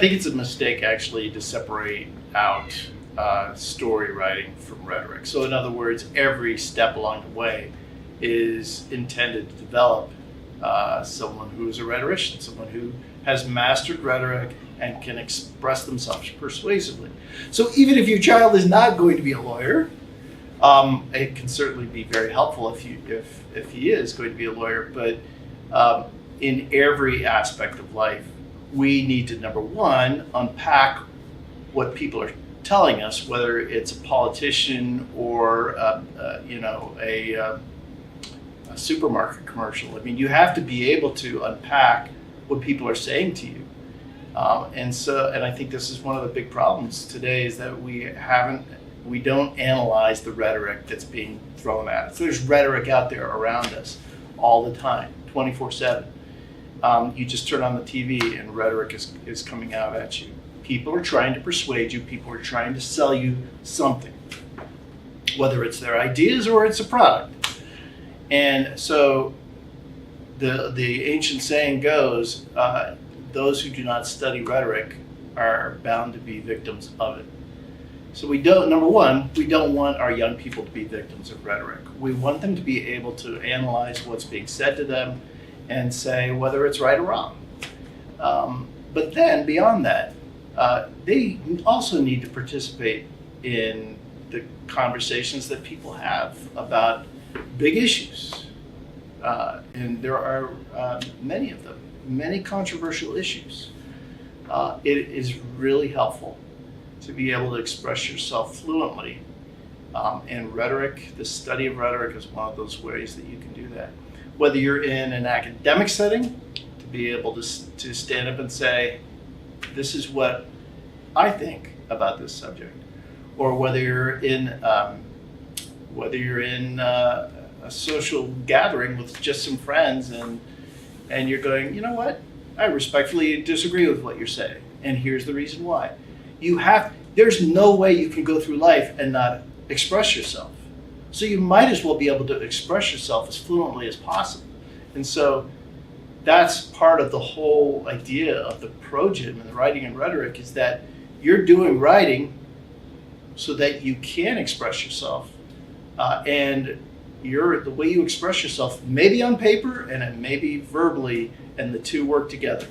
think it's a mistake actually to separate out story writing from rhetoric. So in other words, every step along the way is intended to develop someone who is a rhetorician, someone who has mastered rhetoric and can express themselves persuasively. So even if your child is not going to be a lawyer, it can certainly be very helpful if he is going to be a lawyer. But in every aspect of life, we need to, number one, unpack what people are telling us, whether it's a politician or a supermarket commercial. I mean, you have to be able to unpack what people are saying to you. And I think this is one of the big problems today is that we don't analyze the rhetoric that's being thrown at us. So there's rhetoric out there around us all the time, 24/7. You just turn on the TV and rhetoric is coming out at you. People are trying to persuade you. People are trying to sell you something, whether it's their ideas or it's a product. And so the ancient saying goes, those who do not study rhetoric are bound to be victims of it. So number one, we don't want our young people to be victims of rhetoric. We want them to be able to analyze what's being said to them and say whether it's right or wrong. But then beyond that, they also need to participate in the conversations that people have about big issues. And there are many of them, many controversial issues. It is really helpful to be able to express yourself fluently. And rhetoric, the study of rhetoric is one of those ways that you can do that. Whether you're in an academic setting, to be able to stand up and say, this is what I think about this subject, or whether you're in a social gathering with just some friends and you're going, you know what, I respectfully disagree with what you're saying, and here's the reason why. There's no way you can go through life and not express yourself. So you might as well be able to express yourself as fluently as possible. And so that's part of the whole idea of the ProGym and the writing and rhetoric is that you're doing writing so that you can express yourself. And the way you express yourself may be on paper and it may be verbally, and the two work together.